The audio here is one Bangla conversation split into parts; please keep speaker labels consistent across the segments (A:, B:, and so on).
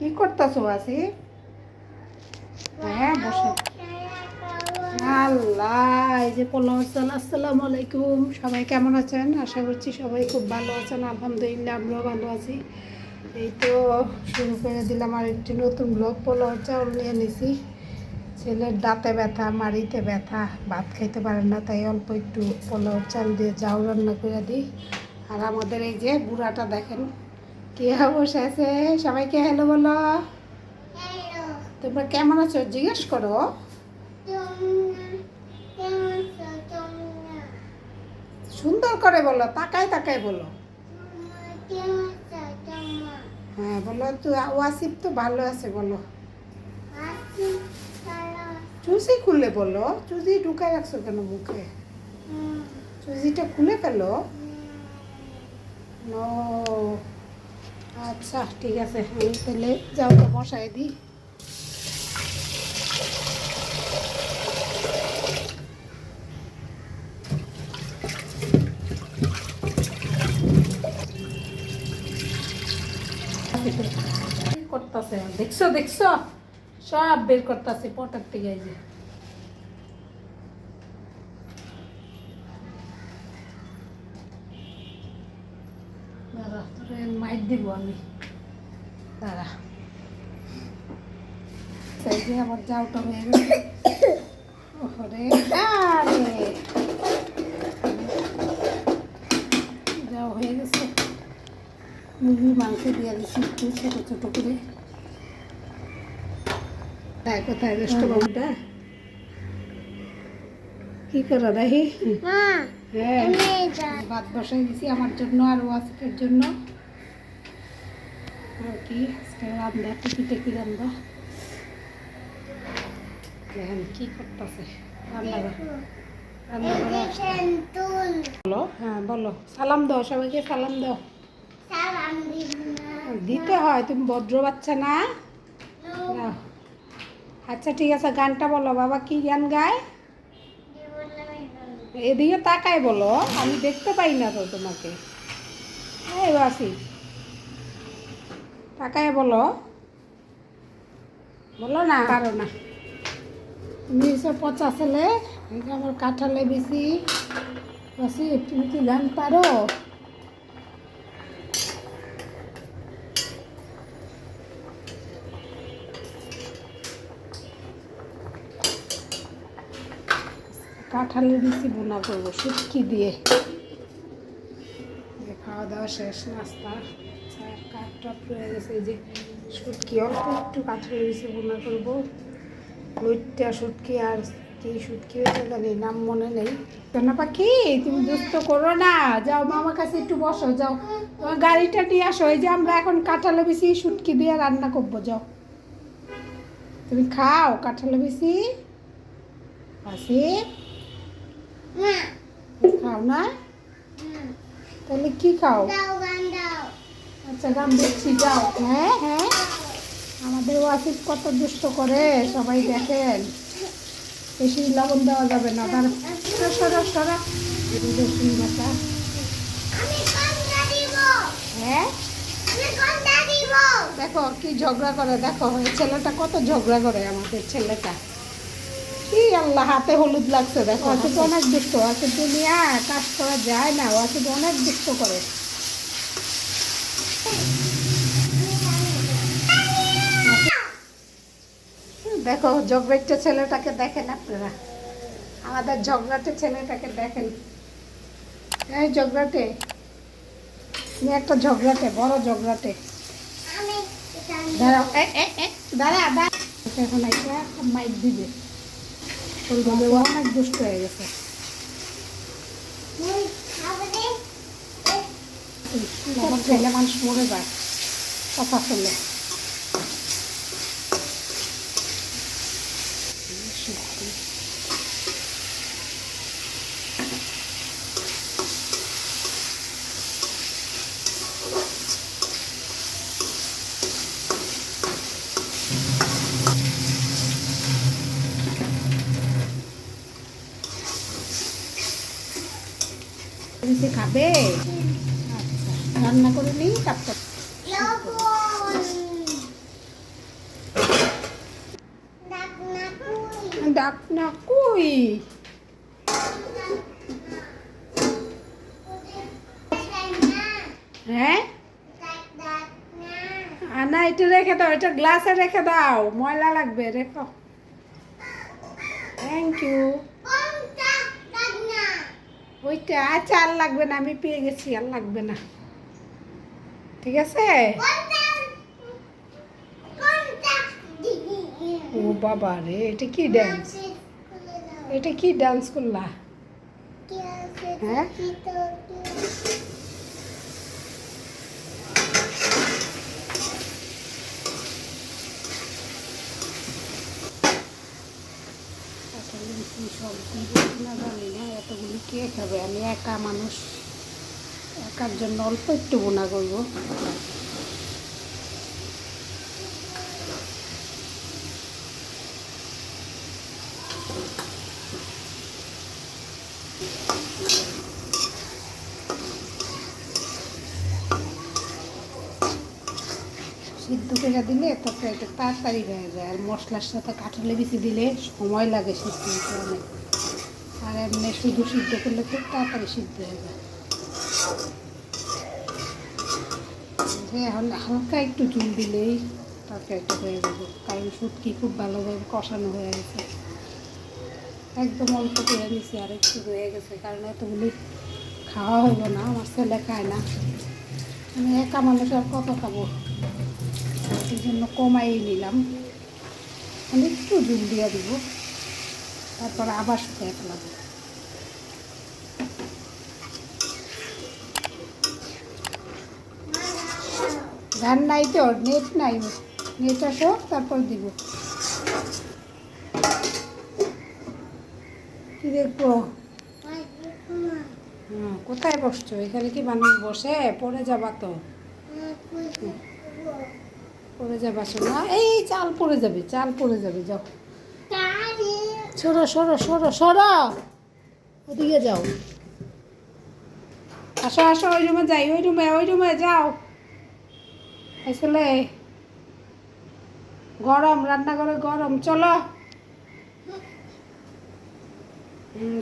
A: কি করতেছো আসি? হ্যাঁ বসে। আল্লাহ, এই যে পোলাও চাল। আসসালামু আলাইকুম, সবাই কেমন আছেন? আশা করছি সবাই খুব ভালো আছেন। আলহামদুলিল্লাহ আমরাও ভালো আছি। এই তো শুরু করে দিলাম আর একটি নতুন ব্লগ। পোলাও চাউল নিয়ে নিছি। ছেলের দাঁতে ব্যথা, মাড়িতে ব্যথা, ভাত খাইতে পারেন না, তাই অল্প একটু পোলাও চাল দিয়ে চাউল রান্না করে দিই। আর আমাদের এই যে বুড়াটা দেখেন কে বসে আছে। সবাইকে হ্যালো বলো। তোমরা কেমন আছো জিজ্ঞেস করো। সুন্দর করে বলো, তাকায় তাকায় বলো। হ্যাঁ বলো তো। ওয়াসিফ তো ভালো আছে বলো। চুজি খুলে বলো। চুজি ঢুকায় রাখছো কেন মুখে? চুজিটা খুলে ফেলো। ও আচ্ছা ঠিক আছে, আমি তাহলে যাও তো বসায় দিই। করতেছে দেখছো দেখছো, সব বের করতেছে পটার থেকে। এই যে দাঁড়া, তোরে মাইর দিব আমি, দাঁড়া। সেই যে আমার যাওটা হয়ে গেছে। ওরে আরে যাও হয়ে গেছে। মুরগির মাংস দিয়ে দিচ্ছি একটু ছোটো ছোটো করে। তাই কোথায় রেস্ট বাবুটা কি করো দেখি? হ্যাঁ ভাত বসাই দিছি আমার জন্য আর ওয়াসিফের জন্য। আর কি আজকে রান্না টিকি টেকি রান্না দেখেন কি করতেছে। রান্না রান্না বলো। হ্যাঁ বলো, সালাম দাও সবাইকে, সালাম দাও। দিতে হয়, তুমি ভদ্র বাচ্চা না? দাও। আচ্ছা ঠিক আছে, গানটা বলো। বাবা কি গান গায়? এদিকে তাকায় বলো, আমি দেখতে পাই না তো তোমাকে। এই বাসি তাকায় বলো, বলো না। পারো না তুমি, এসব পচা ছেলে। এই যে আমার কাঁঠালে বেশি। বাসি তুমি কি গান পারো? কাঁঠালের বেশি বোনা করবো শুটকি দিয়ে। খাওয়া দাওয়া শেষ, নাস্তা কাঠ টাপ রয়ে গেছে। এই যে শুটকি অল্প একটু কাঁঠালের বেশি বোনা করবো। লইট্টা শুটকি আর কি শুটকি হয়েছে জানি, নাম মনে নেই। কেন পাখি তুমি দুষ্ট করো না, যাও মামার কাছে একটু বসো, যাও তোমার গাড়িটা নিয়ে আসো। এই যে আমরা এখন কাঁঠালে বেশি শুটকি দিয়ে রান্না করবো, যাও তুমি খাও কাঁঠালে বেশি। আসি খাও না? তাহলে কি খাও? আচ্ছা গান দেখছি, যাও। হ্যাঁ হ্যাঁ, আমাদের ওয়াসিফ কত দুষ্ট করে সবাই দেখেন। বেশি লবণ দেওয়া যাবে না, তার সরা সরা রসুন বাটা। হ্যাঁ দেখো কি ঝগড়া করে, দেখো এই ছেলেটা কত ঝগড়া করে আমাদের ছেলেটা। কি আল্লাহ, হাতে হলুদ লাগছে দেখো। ওকে তো অনেক দুষ্ট আছে, দুনিয়া কাজ করা যায় না, ওকে তো অনেক দুষ্ট করে। দেখো ঝগড়াটে ছেলেটাকে দেখেন আপনারা, আমাদের ঝগড়াটে ছেলেটাকে দেখেন। এই ঝগড়াটে, তুমি একটা ঝগড়াটে, বড় ঝগড়াটে। দাঁড়াও দাঁড়া দাঁড়া, এখন একটা মাইক দিবে। ওইভাবে ও অনেক দুষ্ট হয়ে গেছে। ছেলে মানুষ মরে যায় কথা শুনলে। খাবে? আচ্ছা রান্না করে নিই তারপর। ডাক না কই? হ্যাঁ না, এটা রেখে দাও, এটা গ্লাসে রেখে দাও, ময়লা লাগবে, রেখো। Thank you. ওইটা আচ্ছা, আর লাগবে না, আমি পেয়ে গেছি, আর লাগবে না, ঠিক আছে। ও বাবা রে, এটা কি ডান্স? এটা কি ডান্স করলা? হ্যাঁ সবজি না জানি না, এতগুলি কে খাবে? আমি একা মানুষ, একার জন্য অল্প একটু বোনা করবো। সিদ্ধ করে দিলে তরকারিটা তাড়াতাড়ি হয়ে যায়, আর মশলার সাথে কাঁঠালে বেশি দিলে সময় লাগে সিদ্ধ হতে অনেক, আর এমনি শুধু সিদ্ধ করলে খুব তাড়াতাড়ি সিদ্ধ হয়ে যায়। এখন হালকা একটু ঝুল দিলেই তরকারিটা হয়ে যাবে, কারণ শুটকি খুব ভালোভাবে কষানো হয়ে গেছে, একদম অল্প করে নিছি, আর একটু রয়ে গেছে, কারণ এতগুলি খাওয়া হলো না, আমার ছেলে খায় না, আমি একা মানুষ আর কত খাবো, সেই জন্য কমাই নিলাম, আমি একটু ঝুল দিয়ে দিব, তারপর আবার শুকিয়ে ফেলাবো। গান নাই তো, নেট নাই, নেট আসো তারপর দিব। কি দেখবো? কোথায় বসছো? এখানে কি মানুষ বসে? পড়ে যাবা তো, পড়ে যাবা শোনা, এই চাল পড়ে যাবে, চাল পড়ে যাবে, যাও সরো সরো সরো সরো, ওদিকে যাও, আসো আসো, ওই রুমে যাই, ওই রুমে যাও। আসলে গরম, রান্নাঘরে গরম, চলো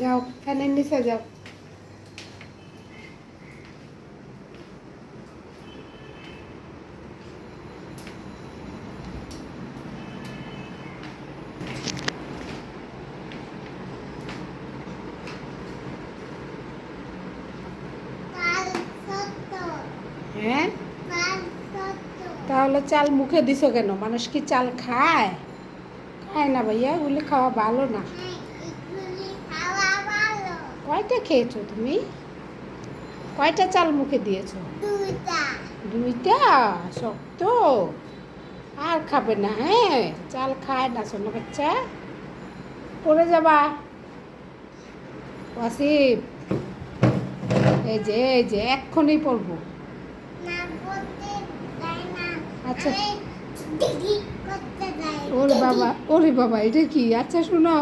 A: যাও, ফ্যানের নিচে যাও। হ্যাঁ, তাহলে চাল মুখে দিছো কেন? মানুষ কি চাল খায়? খায় না ভাইয়া, ওগুলি খাওয়া ভালো না। কয়টা খেয়েছো তুমি? কয়টা চাল মুখে দিয়েছো? দুইটা? শক্ত, আর খাবে না, হ্যাঁ, চাল খায় না শোনো বাচ্চা, পড়ে যাবা। ওয়াসিফ, এই যে এক্ষুনি পড়বো। আচ্ছা, ওরে বাবা, এটা কি? আচ্ছা শোনো,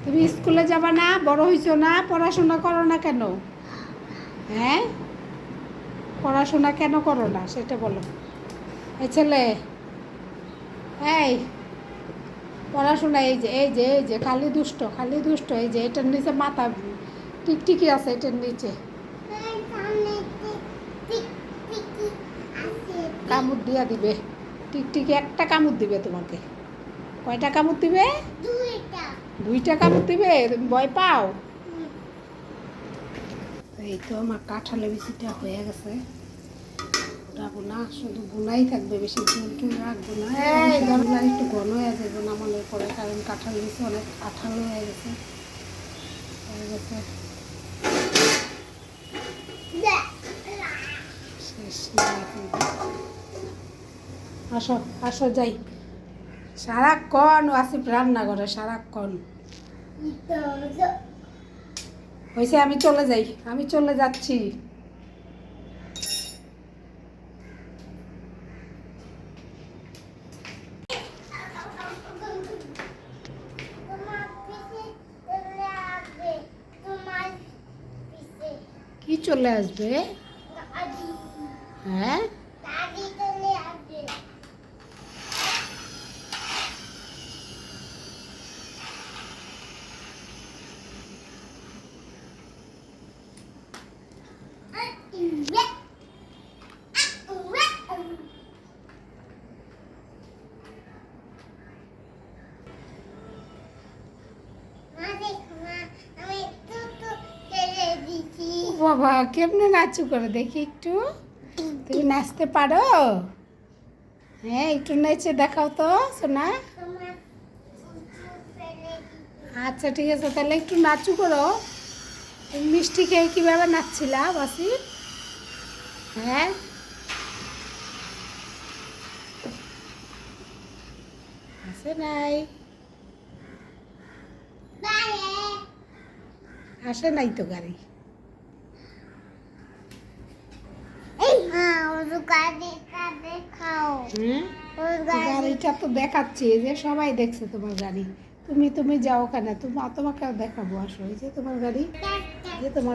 A: তুমি স্কুলে যাবা না? বড় হইছো না? পড়াশোনা করো না কেন? হ্যাঁ, পড়াশোনা কেন করো না সেটা বলো। এই ছেলে, এই পড়াশোনা, এই যে খালি দুষ্ট, এই যে এটার নিচে মাথা টিকটিকি আছে, এটার নিচে কামড় দিয়া দিবে, টিকটিকি একটা কামড় দিবে তোমাকে। কয়টা কামড় দিবে? দুইটা কামড় দিবে? তুমি ভয় পাও? এই তো আমার কাঁঠালের বিচিটা হয়ে গেছে, ওটাবো না, শুধু বোনাই থাকবে, বেশি ঝুল টুল রাখবো না, দরকার একটু ঘন হয়ে যাবে নামানোর পরে, কারণ কাঁঠাল বিচি অনেক আঠালো হয়ে গেছে। শেষ না, আসো আসো যাই, সারাক্ষণ আসিফ রান্না করে, সারাক্ষণ। হয়েছে, আমি চলে যাই, আমি চলে যাচ্ছি। কি চলে আসবে? হ্যাঁ, বাবা কেমনে নাচু করে দেখি একটু। তুমি নাচতে পারো? হ্যাঁ একটু নেচে দেখাও তো সোনা। আচ্ছা ঠিক আছে, তাহলে একটু নাচু করো। তুমি মিষ্টি খেয়ে কীভাবে নাচছিলা বাসি? হ্যাঁ আসে নাই, আসে নাই তো গাড়ি। গাড়িটা তো দেখাচ্ছি, যে সবাই দেখছে তোমার গাড়ি। তুমি তুমি যাও কেন, তোমাকে দেখাবো, আসো এই যে তোমার গাড়ি, যে তোমার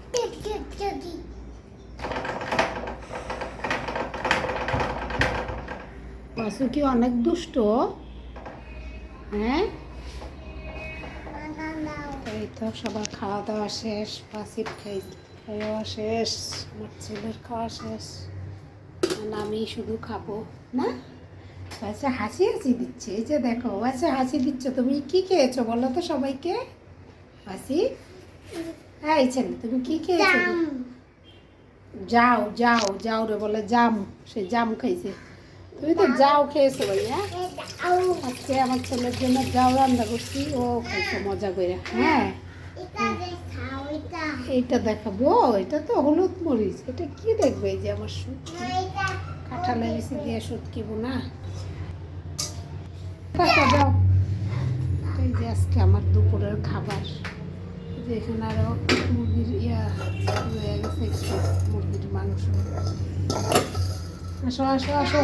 A: বাসু কি অনেক দুষ্ট। হ্যাঁ এই তো সবার খাওয়া দাওয়া শেষ, বাসির খাওয়া শেষ, আমার ছেলের খাওয়া শেষ, আমি শুধু খাবো না। আচ্ছা হাসি হাসি দিচ্ছে, এই যে দেখো আচ্ছা হাসি দিচ্ছ। তুমি কি খেয়েছো বলো তো সবাইকে? হাসি হ্যাঁ এই ছেলে তুমি কি খেয়েছো? যাও যাও যাও রে বলে, জাম, সে জাম খাইছে। তুমি তো যাও খেয়েছো ভাইয়া। আজকে আমার ছেলের জন্য যাও রান্না করছি, ও খাইছে মজা করে। হ্যাঁ এইটা দেখাবো, এটা তো হলুদ মরিচ, এটা কি দেখবে? এই যে আমার শুটকি, কাঁঠালের বেশি দিয়ে শুটকি বোনা। যাও, এই যে আজকে আমার দুপুরের খাবার। যেখানে আরো মুরগির রয়ে গেছে একটু, মুরগির মাংস। আসো আসো আসো,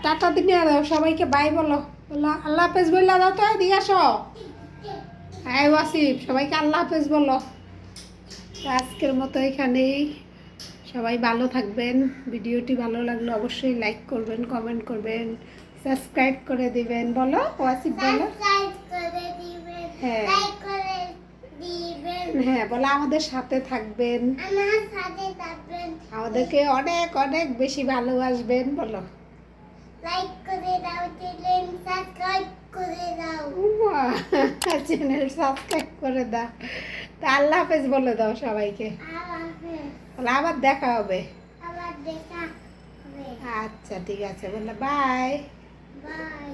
A: টাটা দিনে সবাইকে বাই বলো, বলো আল্লাহ হাফেজ বললা দাও তো, এদিকে আসো। হ্যাঁ ওয়াসিফ সবাইকে আল্লাহ হাফেজ বলো। আজকের মতো এখানেই, সবাই ভালো থাকবেন। ভিডিওটি ভালো লাগলে অবশ্যই লাইক করবেন, কমেন্ট করবেন, সাবস্ক্রাইব করে দিবেন। বলো ওয়াসিফ বলো। হ্যাঁ হ্যাঁ বলো আমাদের সাথে থাকবেন, আমাদেরকে অনেক অনেক বেশি ভালোবাসবেন। বলো লাইক করে দাও, চ্যানেল সাবস্ক্রাইব করে দাও, চ্যানেল সাবস্ক্রাইব করে দাও। তা আল্লাহ হাফেজ বলে দাও সবাইকে। আবার দেখা হবে। আচ্ছা ঠিক আছে, বললে বাই বাই।